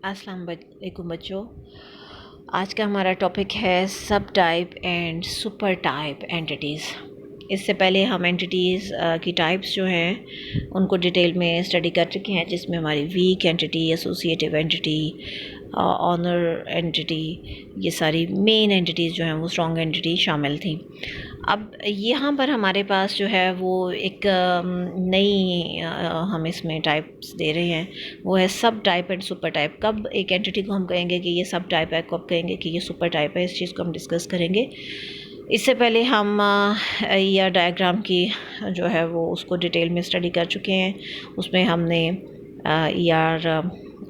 अस्सलाम वालेकुम बच्चों। आज का हमारा टॉपिक है सब type and super type entities. इससे पहले हम एंटिटीज़ की टाइप्स जो हैं उनको डिटेल में स्टडी कर चुके हैं, जिसमें हमारी weak entity, associative entity, owner entity, ये सारी मेन एंटिटीज़ जो हैं वो स्ट्रॉन्ग एंटिटी शामिल थी। अब यहाँ पर हमारे पास जो है वो एक नई हम इसमें टाइप्स दे रहे हैं, वो है सब टाइप एंड सुपर टाइप। कब एक एंटिटी को हम कहेंगे कि ये सब टाइप है, कब कहेंगे कि ये सुपर टाइप है, इस चीज़ को हम डिस्कस करेंगे। इससे पहले हम या डायग्राम की जो है वो उसको डिटेल में स्टडी कर चुके हैं। उसमें हमने ER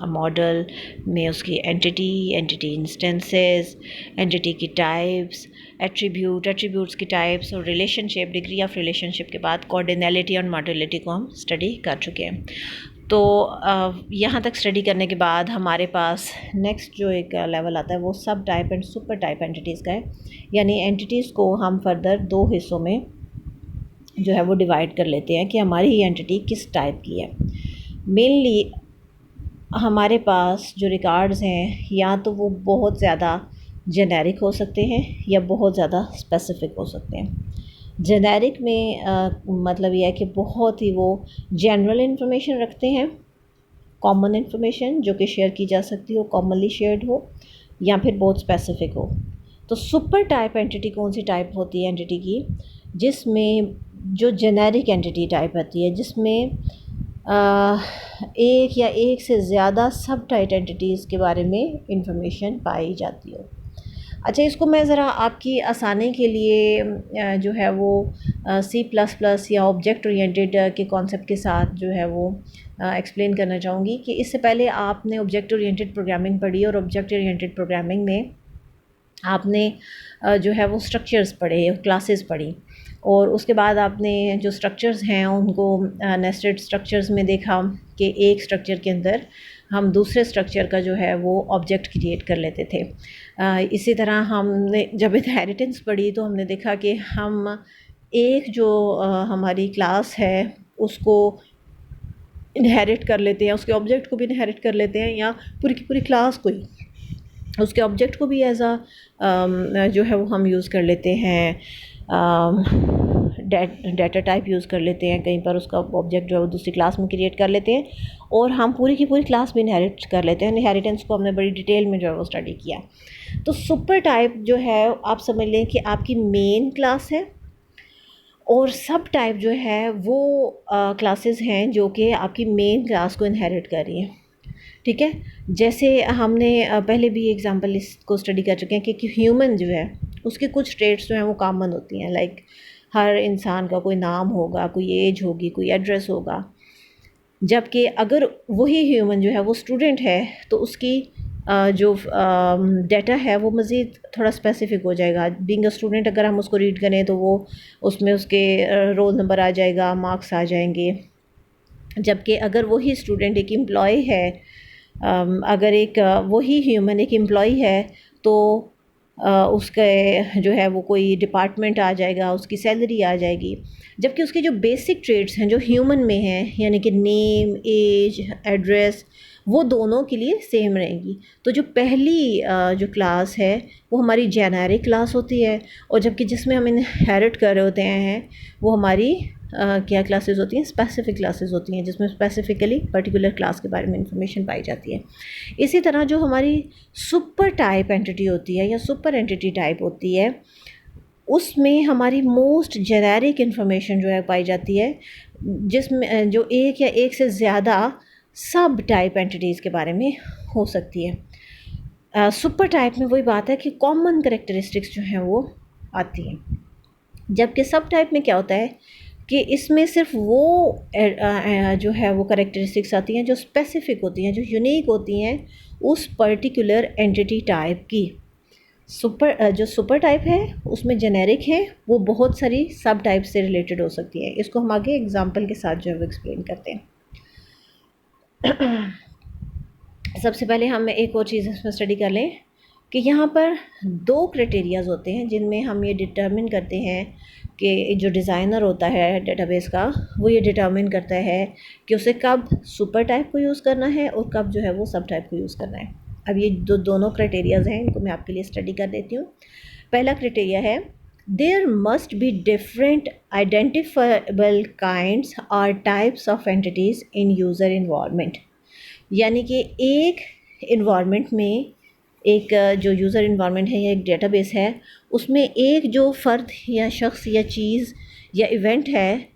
मॉडल में उसकी एंटिटी इंस्टेंसेस, एंटिटी की टाइप्स, एट्रीब्यूट्स की टाइप्स और रिलेशनशिप, डिग्री ऑफ रिलेशनशिप के बाद कॉर्डिनैलिटी और मॉडलिटी को हम स्टडी कर चुके हैं। तो यहाँ तक स्टडी करने के बाद हमारे पास नेक्स्ट जो एक लेवल आता है वो सब type and super type entities का है। यानी एंटिटीज़ को हम फर्दर दो हिस्सों में जो है वो डिवाइड कर लेते हैं कि हमारी ही एंटिटी किस टाइप की है। मेनली हमारे पास जो रिकॉर्ड्स हैं या तो वो बहुत ज़्यादा जेनेरिक हो सकते हैं या बहुत ज़्यादा स्पेसिफ़िक हो सकते हैं। जेनेरिक में मतलब यह है कि बहुत ही वो जनरल इन्फॉर्मेशन रखते हैं, कॉमन इन्फॉर्मेशन जो कि शेयर की जा सकती हो, कॉमनली शेयर्ड हो, या फिर बहुत स्पेसिफ़िक हो। तो सुपर टाइप एंटिटी कौन सी टाइप होती है एंटिटी की, जिसमें जो जेनेरिक एंटिटी टाइप आती है, जिसमें एक या एक से ज़्यादा सब टाइप एंटिटीज़ के बारे में इंफॉर्मेशन पाई जाती हो। अच्छा, इसको मैं ज़रा आपकी आसानी के लिए जो है वो C++ या ऑब्जेक्ट ओरिएंटेड के कॉन्सेप्ट के साथ जो है वो एक्सप्लेन करना चाहूँगी कि इससे पहले आपने ऑब्जेक्ट ओरिएंटेड प्रोग्रामिंग पढ़ी और ऑब्जेक्ट ओरिएंटेड प्रोग्रामिंग में आपने जो है वो स्ट्रक्चर्स पढ़े, क्लासेस पढ़ी, और उसके बाद आपने जो स्ट्रक्चर्स हैं उनको नेस्टेड स्ट्रक्चर्स में देखा कि एक स्ट्रक्चर के अंदर हम दूसरे स्ट्रक्चर का जो है वो ऑब्जेक्ट क्रिएट कर लेते थे। इसी तरह हमने जब इनहेरिटेंस पढ़ी तो हमने देखा कि हम एक जो हमारी क्लास है उसको इनहेरिट कर लेते हैं, उसके ऑब्जेक्ट को भी इनहेरिट कर लेते हैं, या पूरी की पूरी क्लास को ही, उसके ऑब्जेक्ट को भी एज जो है वो हम यूज़ कर लेते हैं, डाटा टाइप यूज़ कर लेते हैं, कहीं पर उसका ऑब्जेक्ट जो है वो दूसरी क्लास में क्रिएट कर लेते हैं, और हम पूरी की पूरी क्लास में इनहेरिट कर लेते हैं। इनहेरिटेंस को हमने बड़ी डिटेल में जो है वो स्टडी किया। तो सुपर टाइप जो है आप समझ लें कि आपकी मेन क्लास है, और सब टाइप जो है वो क्लासेस हैं जो कि आपकी मेन क्लास को इनहेरिट कर रही हैं। ठीक है, जैसे हमने पहले भी एग्जांपल इसको स्टडी कर चुके हैं कि ह्यूमन जो है उसके कुछ ट्रेड्स जो हैं वो कॉमन होती हैं। लाइक हर इंसान का कोई नाम होगा, कोई एज होगी, कोई एड्रेस होगा। जबकि अगर वही ह्यूमन जो है वो स्टूडेंट है तो उसकी जो डाटा है वो मज़ीद थोड़ा स्पेसिफिक हो जाएगा। बीइंग अ स्टूडेंट अगर हम उसको रीड करें तो वो उसमें उसके रोल नंबर आ जाएगा, मार्क्स आ जाएंगे। जबकि अगर वही स्टूडेंट एक एम्प्लॉय है, अगर एक वही ह्यूमन एक एम्प्लॉय है तो उसके जो है वो कोई डिपार्टमेंट आ जाएगा, उसकी सैलरी आ जाएगी। जबकि उसके जो बेसिक ट्रेड्स हैं जो ह्यूमन में हैं, यानी कि नेम, एज, एड्रेस, वो दोनों के लिए सेम रहेंगी। तो जो पहली जो क्लास है वो हमारी जेनेरिक क्लास होती है, और जबकि जिसमें हम इनहेरिट कर रहे होते हैं वो हमारी क्या क्लासेस होती हैं, स्पेसिफिक क्लासेस होती हैं, जिसमें स्पेसिफिकली पर्टिकुलर क्लास के बारे में इंफॉर्मेशन पाई जाती है। इसी तरह जो हमारी सुपर टाइप एंटिटी होती है या सुपर एंटिटी टाइप होती है, उसमें हमारी मोस्ट जेनेरिक इन्फॉर्मेशन जो है पाई जाती है, जिसमें जो एक या एक से ज़्यादा सब टाइप एंटिटीज़ के बारे में हो सकती है। सुपर टाइप में वही बात है कि कॉमन करेक्टरिस्टिक्स जो हैं वो आती हैं। जबकि सब टाइप में क्या होता है कि इसमें सिर्फ वो जो है वो करेक्टरिस्टिक्स आती हैं जो स्पेसिफिक होती हैं, जो यूनिक होती हैं उस पर्टिकुलर एंटिटी टाइप की। जो सुपर टाइप है उसमें जेनेरिक है, वो बहुत सारी सब टाइप से रिलेटेड हो सकती है। इसको हम आगे एग्जांपल के साथ जो है वो एक्सप्लेन करते हैं। सबसे पहले हम एक और चीज़ इसमें स्टडी कर लें कि यहाँ पर दो क्राइटेरियाज़ होते हैं जिनमें हम ये डिटर्मिन करते हैं कि जो डिज़ाइनर होता है डेटाबेस का, वो ये डिटर्मिन करता है कि उसे कब सुपर टाइप को यूज़ करना है और कब जो है वो सब टाइप को यूज़ करना है। अब ये दोनों क्राइटेरियाज़ हैं, इनको मैं आपके लिए स्टडी कर देती हूँ। पहला क्राइटेरिया है there must be different identifiable kinds or types of entities in user environment. यानी कि एक इन्वायरमेंट में, एक जो यूज़र इन्वायरमेंट है या एक डेटाबेस है, उसमें एक जो फ़र्द या शख्स या चीज़ या इवेंट है,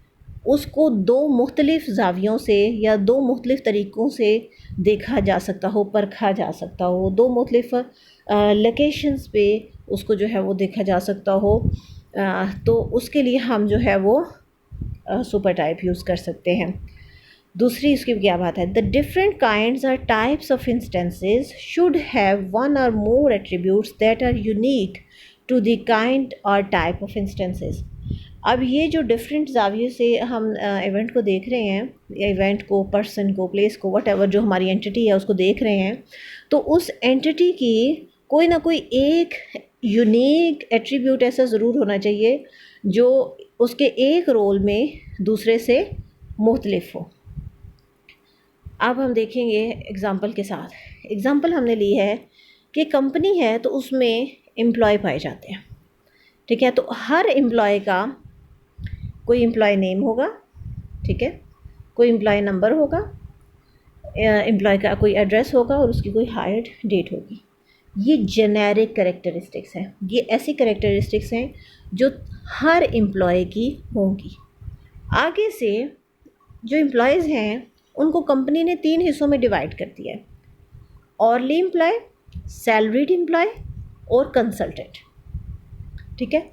उसको दो मुख्तलिफ़ ज़ावियों से या दो मुख्तलिफ़ तरीक़ों से देखा जा सकता हो, परखा जा सकता हो, दो मुख्तलिफ़ लोकेशंस पे उसको जो है वो देखा जा सकता हो, तो उसके लिए हम जो है वो सुपर टाइप यूज़ कर सकते हैं। दूसरी इसकी क्या बात है, the different kinds or types of instances should have one or more attributes that are unique to the kind or type of instances. अब ये जो डिफरेंट जाविये से हम इवेंट को देख रहे हैं, या इवेंट को, पर्सन को, प्लेस को, वट जो हमारी एंटिटी है उसको देख रहे हैं, तो उस एंटिटी की कोई ना कोई एक यूनिक एट्रीब्यूट ऐसा ज़रूर होना चाहिए जो उसके एक रोल में दूसरे से मुख्तलिफ हो। अब हम देखेंगे एग्ज़ाम्पल के साथ। एग्ज़ाम्पल हमने ली है कि कंपनी है तो उसमें एम्प्लॉय पाए जाते हैं, ठीक है। तो हर एम्प्लॉय का कोई एम्प्लॉय नेम होगा, ठीक है, कोई एम्प्लॉय नंबर होगा, एम्प्लॉय का कोई एड्रेस होगा और उसकी कोई हायर्ड डेट होगी। ये जेनेरिक कैरेक्टरिस्टिक्स हैं, ये ऐसी कैरेक्टरिस्टिक्स हैं जो हर एम्प्लॉय की होंगी। आगे से जो एम्प्लॉयज़ हैं उनको कंपनी ने 3 हिस्सों में डिवाइड कर दिया है, ऑरली एम्प्लॉय, सैलरीड एम्प्लॉय और कंसल्टेंट, ठीक है।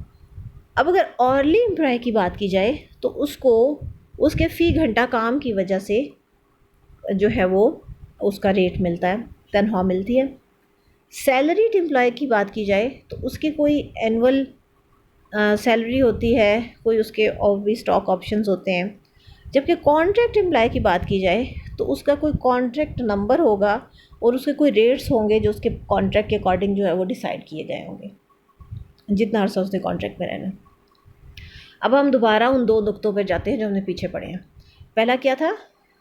अब अगर ऑरली एम्प्लॉय की बात की जाए तो उसको उसके फ़ी घंटा काम की वजह से जो है वो उसका रेट मिलता है, तनख्वाह मिलती है। सैलरीड एम्प्लॉय की बात की जाए तो उसकी कोई एनुअल सैलरी होती है, कोई उसके और भी स्टॉक ऑप्शंस होते हैं। जबकि कॉन्ट्रैक्ट एम्प्लॉय की बात की जाए तो उसका कोई कॉन्ट्रैक्ट नंबर होगा और उसके कोई रेट्स होंगे जो उसके कॉन्ट्रैक्ट के अकॉर्डिंग जो है वो डिसाइड किए गए होंगे, जितना अर्सा उसने कॉन्ट्रैक्ट में रहना। अब हम दोबारा उन 2 नुक्तों पर जाते हैं जो हमने पीछे पढ़े हैं। पहला क्या था,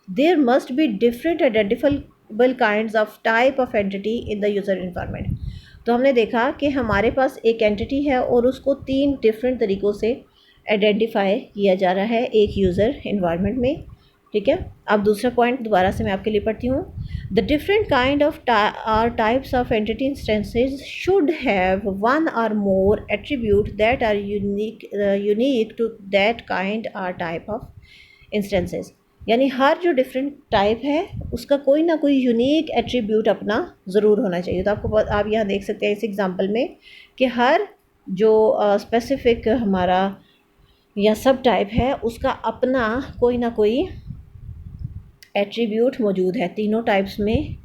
there must be different identifiable kinds of type of entity in the user environment. तो हमने देखा कि हमारे पास एक एंटिटी है और उसको 3 डिफरेंट तरीक़ों से आइडेंटिफाई किया जा रहा है एक यूज़र इन्वायरमेंट में, ठीक है। अब दूसरा पॉइंट दोबारा से मैं आपके लिए पढ़ती हूँ। The different kind of types of entity instances should have one or more attribute that are unique to that kind or type of instances. यानी हर जो डिफरेंट टाइप है उसका कोई ना कोई यूनिक एट्रीब्यूट अपना ज़रूर होना चाहिए। तो आपको आप यहाँ देख सकते हैं इस एग्ज़ाम्पल में कि हर जो स्पेसिफ़िक हमारा या सब टाइप है उसका अपना कोई ना कोई एट्रीब्यूट मौजूद है। तीनों टाइप्स में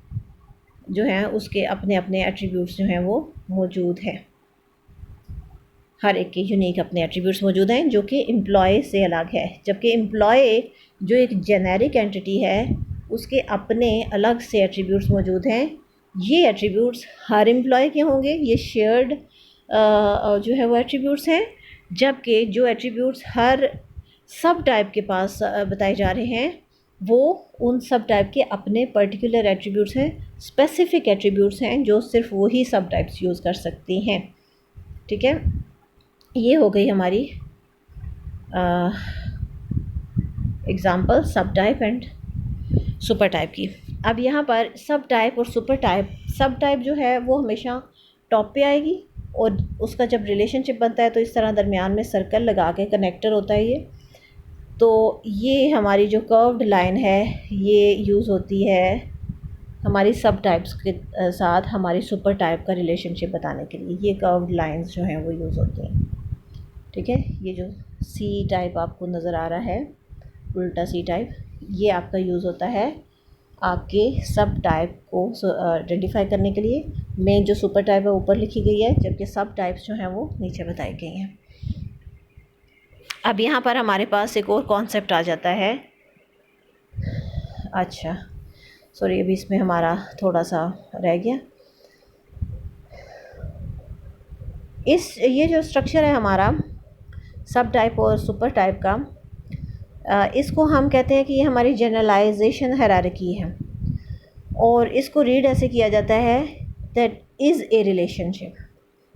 जो हैं उसके अपने अपने एट्रीब्यूट्स जो हैं वो मौजूद हैं, हर एक के यूनिक अपने एट्रीब्यूट्स मौजूद हैं जो कि एम्प्लॉय से अलग है। जबकि एम्प्लॉय जो एक जेनेरिक एंटिटी है उसके अपने अलग से एट्रीब्यूट्स मौजूद हैं। ये एट्रीब्यूट्स हर एम्प्लॉय के होंगे, ये शेयर्ड जो है वो एट्रीब्यूट्स हैं। जबकि जो एट्रीब्यूट्स हर सब टाइप के पास बताए जा रहे हैं वो उन सब टाइप के अपने पर्टिकुलर एट्रीब्यूट्स हैं, स्पेसिफ़िक एट्रीब्यूट्स हैं जो सिर्फ वही सब टाइप्स यूज़ कर सकती हैं, ठीक है। ये हो गई हमारी एग्ज़ाम्पल सब टाइप एंड सुपर टाइप की। अब यहाँ पर सब टाइप और सुपर टाइप, सब टाइप जो है वो हमेशा टॉप पे आएगी और उसका जब रिलेशनशिप बनता है तो इस तरह दरमियान में सर्कल लगा के कनेक्टर होता है ये। तो ये हमारी जो कर्व्ड लाइन है ये यूज़ होती है हमारी सब टाइप्स के साथ हमारी सुपर टाइप का रिलेशनशिप बताने के लिए। ये कर्व्ड लाइंस जो हैं वो यूज़ होती हैं, ठीक है। ये जो सी टाइप आपको नज़र आ रहा है, उल्टा सी टाइप, ये आपका यूज़ होता है आपके सब टाइप को आइडेंटिफाई करने के लिए। मेन जो सुपर टाइप है ऊपर लिखी गई है, जबकि सब टाइप्स जो हैं वो नीचे बताई गई हैं। अब यहाँ पर हमारे पास एक और कॉन्सेप्ट आ जाता है। अच्छा सॉरी, अभी इसमें हमारा थोड़ा सा रह गया। ये जो स्ट्रक्चर है हमारा, सब टाइप और सुपर टाइप का, इसको हम कहते हैं कि ये हमारी जनरलाइजेशन हायरार्की है, और इसको रीड ऐसे किया जाता है that is a relationship.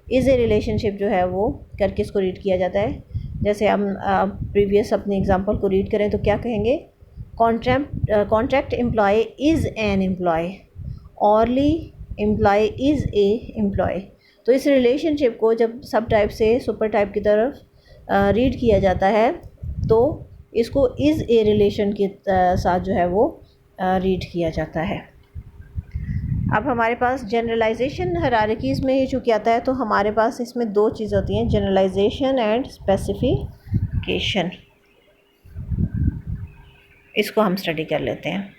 Is a relationship जो है वो करके इसको रीड किया जाता है। जैसे हम प्रीवियस अपने एग्जांपल को रीड करें तो क्या कहेंगे, contract employee is an employee, hourly employee is a employee. तो इस रिलेशनशिप को जब सब टाइप से सुपर टाइप की तरफ रीड किया जाता है तो इसको इज़ ए रिलेशन के साथ जो है वो रीड किया जाता है। अब हमारे पास जनरलाइजेशन हायरार्कीज़ में ये चूँकि आता है तो हमारे पास इसमें दो चीज़ होती हैं, जनरलाइजेशन एंड स्पेसिफिकेशन। इसको हम स्टडी कर लेते हैं।